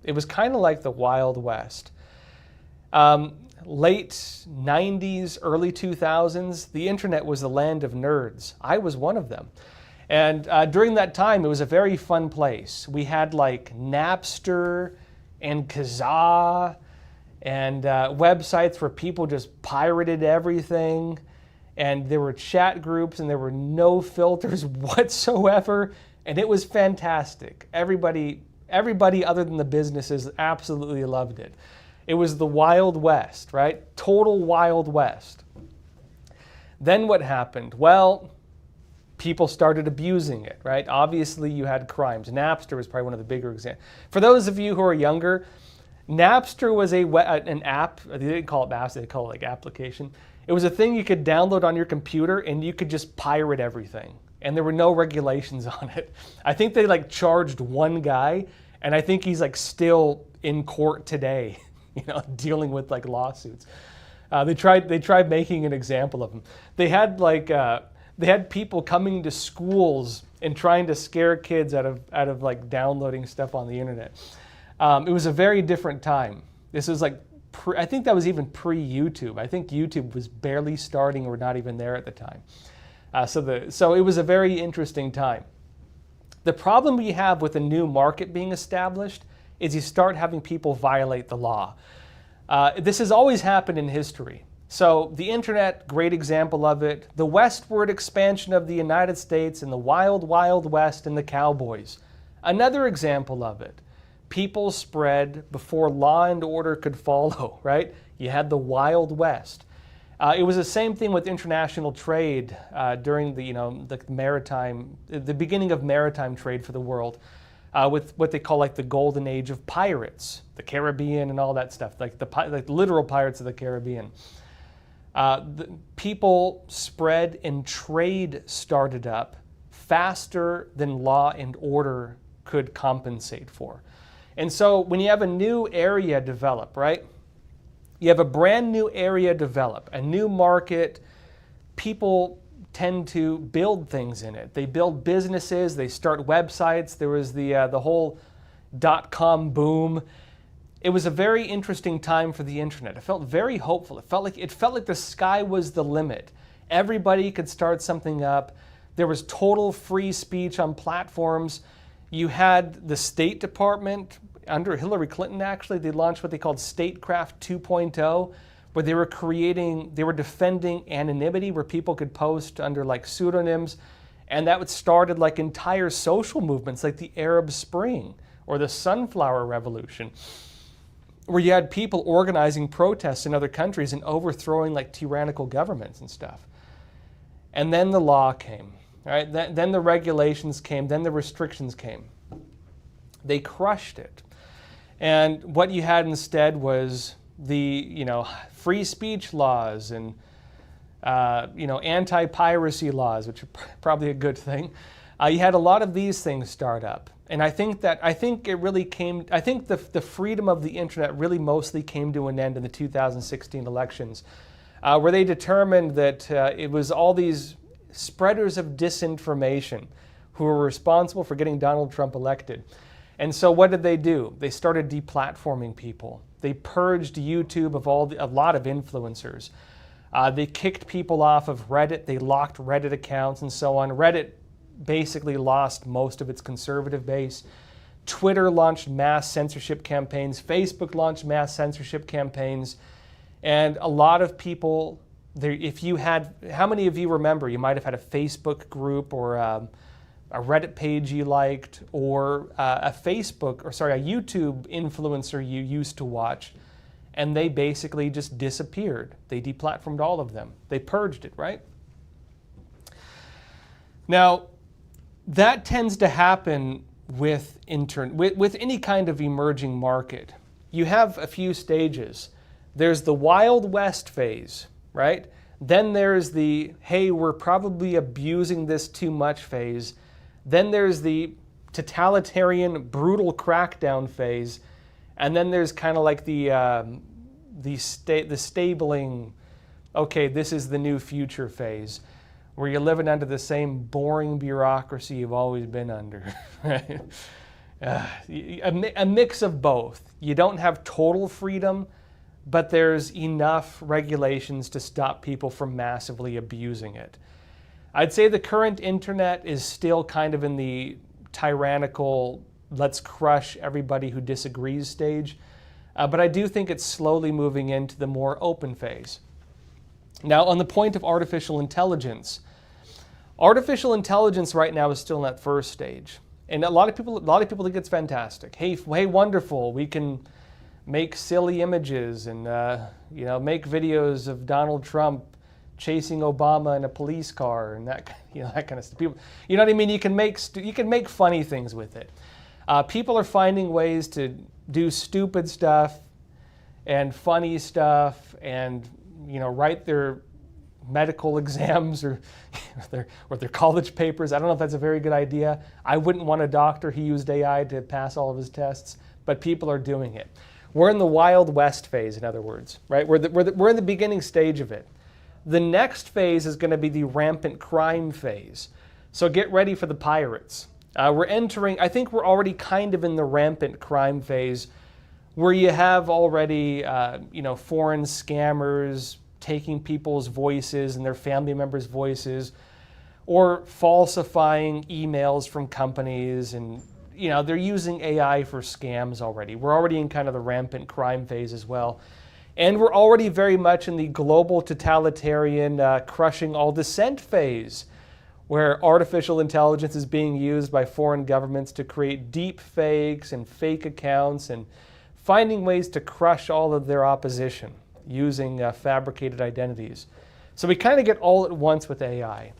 It was kind of like the Wild West. Late 90s, early 2000s, the internet was the land of nerds. I was one of them. And during that time, it was a very fun place. We had like Napster and Kazaa and websites where people just pirated everything. And there were chat groups and there were no filters whatsoever. And it was fantastic. Everybody other than the businesses absolutely loved it. It was the Wild West, right? Total Wild West. Then what happened? Well, people started abusing it, right? Obviously, you had crimes. Napster was probably one of the bigger examples. For those of you who are younger, Napster was an app. They didn't call it Napster, they call it like application. It was a thing you could download on your computer and you could just pirate everything. And there were no regulations on it. I think they like charged one guy, and I think he's like still in court today, you know, dealing with like lawsuits. They tried making an example of him. They had people coming to schools and trying to scare kids out of like downloading stuff on the internet. It was a very different time. This was like I think that was even pre-YouTube. I think YouTube was barely starting or not even there at the time. So it was a very interesting time. The problem we have with a new market being established is you start having people violate the law. This has always happened in history. So the internet, great example of it. The westward expansion of the United States and the wild, wild west and the cowboys. Another example of it. People spread before law and order could follow, right? You had the Wild West. It was the same thing with international trade during the beginning of maritime trade for the world, with what they call like the golden age of pirates, the Caribbean and all that stuff, like the literal pirates of the Caribbean. People spread and trade started up faster than law and order could compensate for. And so when you have a new area develop, right? You have a brand new area develop, a new market, people tend to build things in it. They build businesses, they start websites. There was the whole .com boom. It was a very interesting time for the internet. It felt very hopeful. It felt like the sky was the limit. Everybody could start something up. There was total free speech on platforms. You had the State Department, under Hillary Clinton actually, they launched what they called Statecraft 2.0, where they were defending anonymity, where people could post under like pseudonyms, and that started like entire social movements like the Arab Spring or the Sunflower Revolution, where you had people organizing protests in other countries and overthrowing like tyrannical governments and stuff. And then the law came. Right? Then the regulations came, then the restrictions came. They crushed it. And what you had instead was the free speech laws and anti-piracy laws, which are probably a good thing. You had a lot of these things start up. And I think the freedom of the internet really mostly came to an end in the 2016 elections, where they determined that it was all these spreaders of disinformation who were responsible for getting Donald Trump elected. And so what did they do? They started deplatforming people. They purged YouTube of a lot of influencers. They kicked people off of Reddit. They locked Reddit accounts and so on. Reddit basically lost most of its conservative base. Twitter launched mass censorship campaigns. Facebook launched mass censorship campaigns. And a lot of people, if you had, how many of you remember, you might have had a Facebook group or a Reddit page you liked, or a YouTube influencer you used to watch, and they basically just disappeared. They deplatformed all of them. They purged it, right? Now, that tends to happen with any kind of emerging market. You have a few stages. There's the Wild West phase, right? Then there's the, hey, we're probably abusing this too much phase. Then there's the totalitarian, brutal crackdown phase. And then there's kind of like the stabling, okay, this is the new future phase, where you're living under the same boring bureaucracy you've always been under. Right? A mix of both. You don't have total freedom, but there's enough regulations to stop people from massively abusing it. I'd say the current internet is still kind of in the tyrannical, let's crush everybody who disagrees stage, but I do think it's slowly moving into the more open phase. Now, on the point of artificial intelligence right now is still in that first stage. And a lot of people think it's fantastic. Hey, wonderful, we can make silly images and make videos of Donald Trump chasing Obama in a police car and that kind of stuff. People, you know what I mean? You can make funny things with it. People are finding ways to do stupid stuff and funny stuff, and write their medical exams or their college papers. I don't know if that's a very good idea. I wouldn't want a doctor who used AI to pass all of his tests, but people are doing it. We're in the Wild West phase, in other words, right? We're in the beginning stage of it. The next phase is going to be the rampant crime phase. So get ready for the pirates. I think we're already kind of in the rampant crime phase, where you have already, foreign scammers taking people's voices and their family members' voices, or falsifying emails from companies, and they're using AI for scams already. We're already in kind of the rampant crime phase as well. And we're already very much in the global totalitarian crushing all dissent phase, where artificial intelligence is being used by foreign governments to create deep fakes and fake accounts and finding ways to crush all of their opposition using fabricated identities. So we kind of get all at once with AI.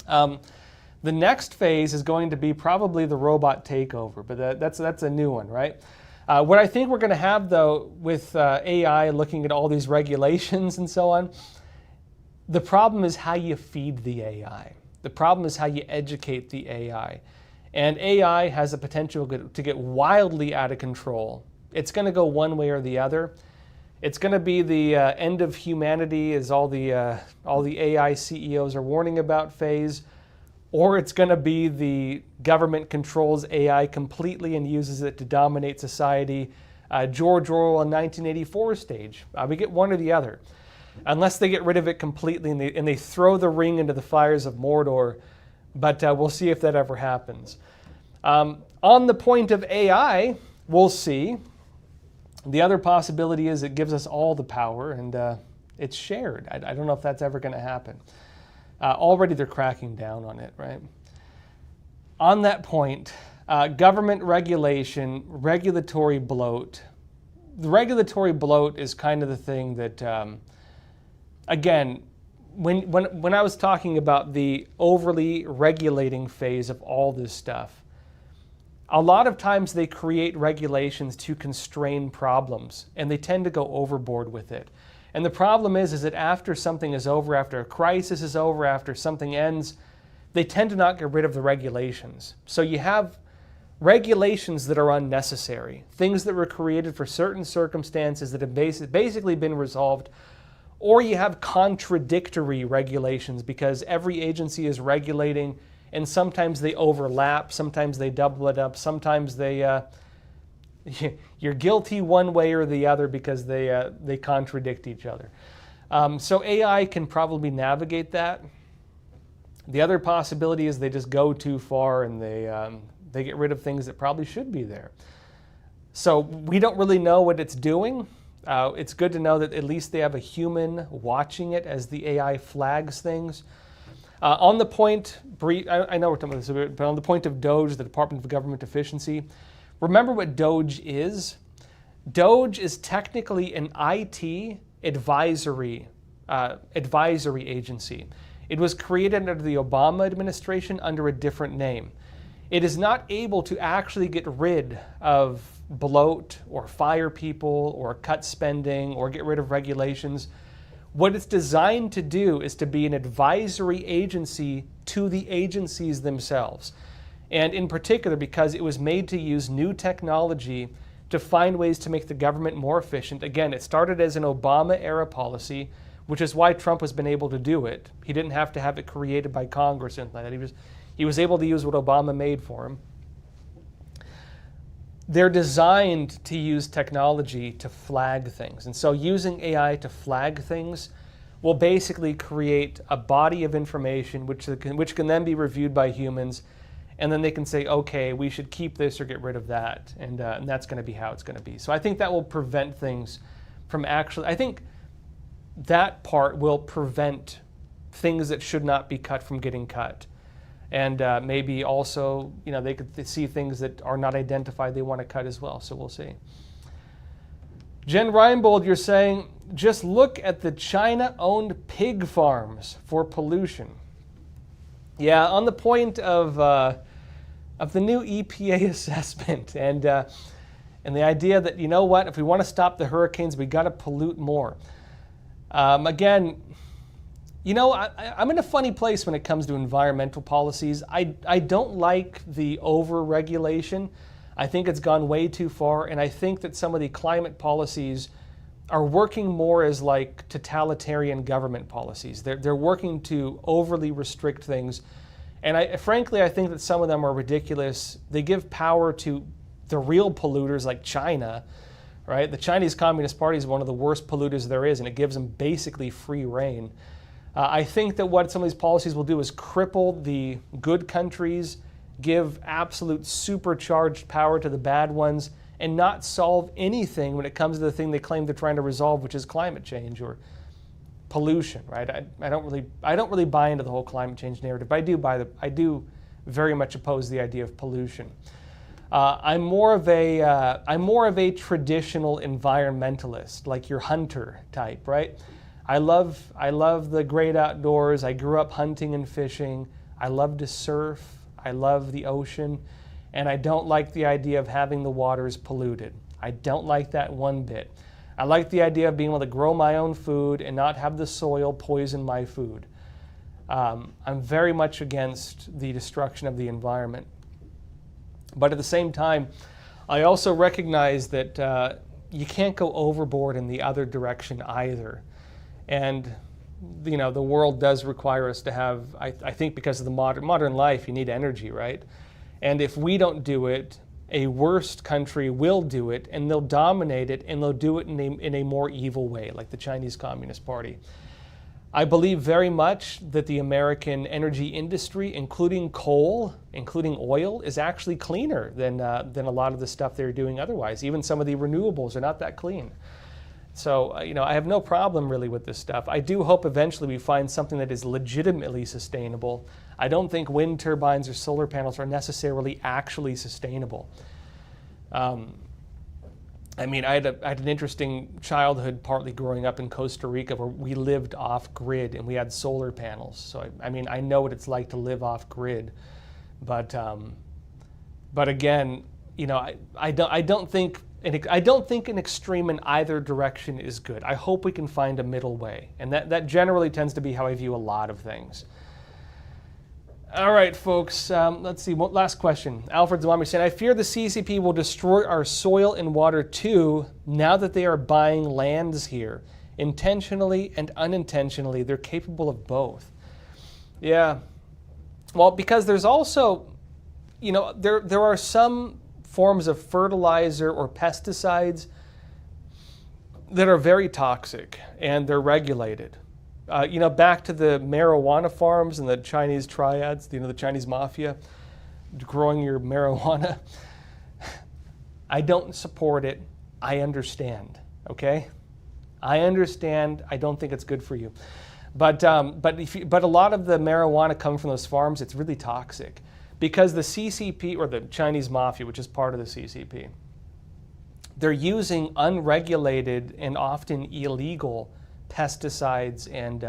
The next phase is going to be probably the robot takeover, but that's a new one, right? What I think we're going to have, though, with AI looking at all these regulations and so on, the problem is how you feed the AI. The problem is how you educate the AI. And AI has the potential to get wildly out of control. It's going to go one way or the other. It's going to be the end of humanity, as all the AI CEOs are warning about phase, or it's going to be the government controls AI completely and uses it to dominate society. George Orwell in 1984 stage. We get one or the other. Unless they get rid of it completely and they throw the ring into the fires of Mordor, but we'll see if that ever happens. On the point of AI, we'll see. The other possibility is it gives us all the power and it's shared. I don't know if that's ever going to happen. Already they're cracking down on it, right? On that point, government regulation, regulatory bloat. The regulatory bloat is kind of the thing that, again, when I was talking about the overly regulating phase of all this stuff, a lot of times they create regulations to constrain problems, and they tend to go overboard with it. And the problem is that after something is over, after a crisis is over, after something ends, they tend to not get rid of the regulations. So you have regulations that are unnecessary, things that were created for certain circumstances that have basically been resolved, or you have contradictory regulations because every agency is regulating, and sometimes they overlap, sometimes they double it up, sometimes you're guilty one way or the other because they contradict each other. So AI can probably navigate that. The other possibility is they just go too far and they get rid of things that probably should be there. So we don't really know what it's doing. It's good to know that at least they have a human watching it as the AI flags things. On the point, I know we're talking about this, but on the point of DOGE, the Department of Government Efficiency, remember what DOGE is? DOGE is technically an IT advisory agency. It was created under the Obama administration under a different name. It is not able to actually get rid of bloat or fire people or cut spending or get rid of regulations. What it's designed to do is to be an advisory agency to the agencies themselves. And in particular, because it was made to use new technology to find ways to make the government more efficient. Again, it started as an Obama-era policy, which is why Trump has been able to do it. He didn't have to have it created by Congress or anything like that. He was able to use what Obama made for him. They're designed to use technology to flag things. And so using AI to flag things will basically create a body of information which can then be reviewed by humans, and then they can say, okay, we should keep this or get rid of that. And that's going to be how it's going to be. So I think that will prevent things from actually, I think that part will prevent things that should not be cut from getting cut. And maybe also, they could see things that are not identified they want to cut as well. So we'll see. Jen Reinbold, you're saying, just look at the China-owned pig farms for pollution. Yeah, on the point of the new EPA assessment and the idea that, you know what, if we want to stop the hurricanes, we got to pollute more. Again, I'm in a funny place when it comes to environmental policies. I don't like the over-regulation. I think it's gone way too far, and I think that some of the climate policies are working more as like totalitarian government policies. They're working to overly restrict things, and frankly, I think that some of them are ridiculous. They give power to the real polluters like China, right? The Chinese Communist Party is one of the worst polluters there is, and it gives them basically free rein. I think that what some of these policies will do is cripple the good countries, give absolute supercharged power to the bad ones, and not solve anything when it comes to the thing they claim they're trying to resolve, which is climate change or pollution, right? I don't really buy into the whole climate change narrative, but I do very much oppose the idea of pollution. I'm more of a traditional environmentalist, like your hunter type, right? I love the great outdoors. I grew up hunting and fishing. I love to surf. I love the ocean. And I don't like the idea of having the waters polluted. I don't like that one bit. I like the idea of being able to grow my own food and not have the soil poison my food. I'm very much against the destruction of the environment. But at the same time, I also recognize that you can't go overboard in the other direction either. And the world does require us to have, I think because of the modern life, you need energy, right? And if we don't do it, a worst country will do it, and they'll dominate it, and they'll do it in a more evil way, like the Chinese Communist Party. I believe very much that the American energy industry, including coal, including oil, is actually cleaner than a lot of the stuff they're doing otherwise. Even some of the renewables are not that clean. So, I have no problem really with this stuff. I do hope eventually we find something that is legitimately sustainable. I don't think wind turbines or solar panels are necessarily actually sustainable. I had an interesting childhood, partly growing up in Costa Rica, where we lived off grid and we had solar panels. So, I know what it's like to live off grid. But again, I don't think an extreme in either direction is good. I hope we can find a middle way. And that generally tends to be how I view a lot of things. All right, folks, let's see. Last question. Alfred Zawami saying, I fear the CCP will destroy our soil and water too now that they are buying lands here. Intentionally and unintentionally, they're capable of both. Yeah. Well, because there's also, there are some forms of fertilizer or pesticides that are very toxic and they're regulated. Back to the marijuana farms and the Chinese triads, the Chinese Mafia, growing your marijuana. I don't support it. I understand. Okay, I understand. I don't think it's good for you, but a lot of the marijuana coming from those farms, it's really toxic because the CCP, or the Chinese Mafia, which is part of the CCP, they're using unregulated and often illegal pesticides and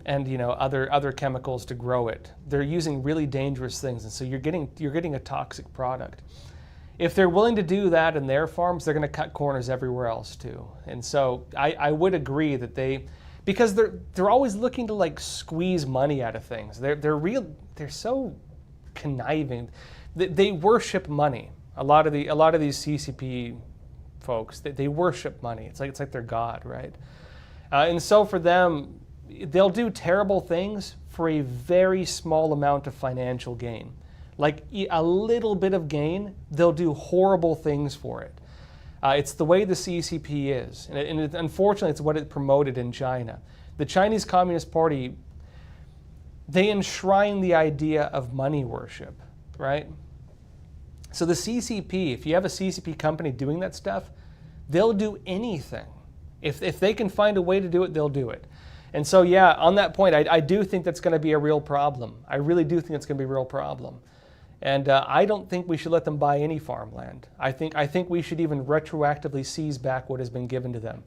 other chemicals to grow it. They're using really dangerous things, and so you're getting a toxic product. If they're willing to do that in their farms, they're going to cut corners everywhere else too. And so I would agree that because they're always looking to like squeeze money out of things. They're so conniving. They worship money. A lot of these CCP folks, they worship money. It's like their god, right? And so for them, they'll do terrible things for a very small amount of financial gain. Like a little bit of gain, they'll do horrible things for it. It's the way the CCP is. And unfortunately, it's what it promoted in China. The Chinese Communist Party, they enshrine the idea of money worship, right? So the CCP, if you have a CCP company doing that stuff, they'll do anything. If they can find a way to do it, they'll do it. And so, yeah, on that point, I do think that's going to be a real problem. I really do think it's going to be a real problem. And I don't think we should let them buy any farmland. I think we should even retroactively seize back what has been given to them.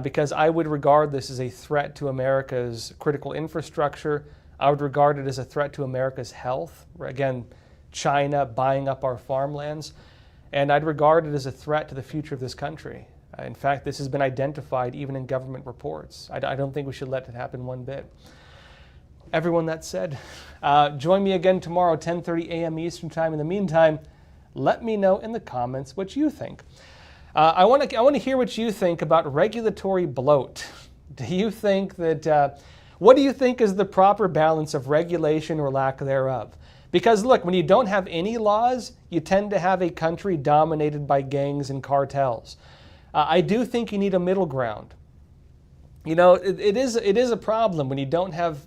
Because I would regard this as a threat to America's critical infrastructure. I would regard it as a threat to America's health. Again, China buying up our farmlands. And I'd regard it as a threat to the future of this country. In fact, this has been identified even in government reports. I don't think we should let it happen one bit. Everyone, that said, join me again tomorrow, 10:30 a.m. Eastern Time. In the meantime, let me know in the comments what you think. I want to hear what you think about regulatory bloat. Do you think that, what do you think is the proper balance of regulation or lack thereof? Because look, when you don't have any laws, you tend to have a country dominated by gangs and cartels. I do think you need a middle ground. You know, it is a problem when you don't have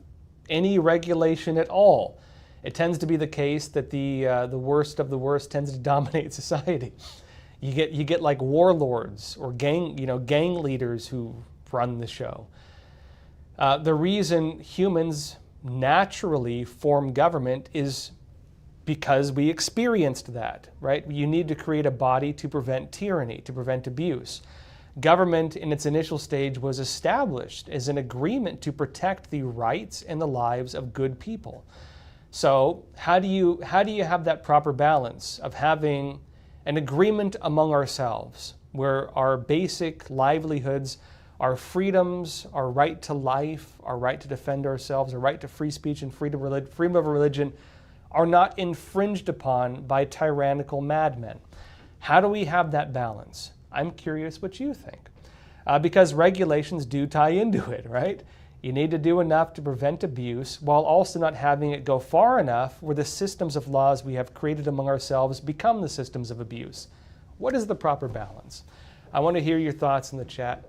any regulation at all. It tends to be the case that the worst of the worst tends to dominate society. You get like warlords or gang leaders who run the show. The reason humans naturally form government is because we experienced that, right? You need to create a body to prevent tyranny, to prevent abuse. Government in its initial stage was established as an agreement to protect the rights and the lives of good people. So how do you have that proper balance of having an agreement among ourselves where our basic livelihoods, our freedoms, our right to life, our right to defend ourselves, our right to free speech and freedom of religion are not infringed upon by tyrannical madmen? How do we have that balance? I'm curious what you think. Because regulations do tie into it, right? You need to do enough to prevent abuse while also not having it go far enough where the systems of laws we have created among ourselves become the systems of abuse. What is the proper balance? I want to hear your thoughts in the chat.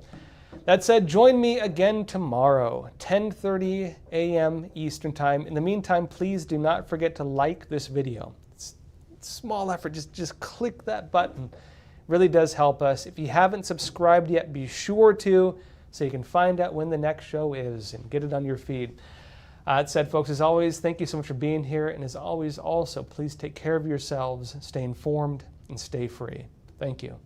That said, join me again tomorrow, 10:30 a.m. Eastern Time. In the meantime, please do not forget to like this video. It's a small effort. Just click that button. It really does help us. If you haven't subscribed yet, be sure to, so you can find out when the next show is and get it on your feed. That said, folks, as always, thank you so much for being here. And as always, also, please take care of yourselves, stay informed, and stay free. Thank you.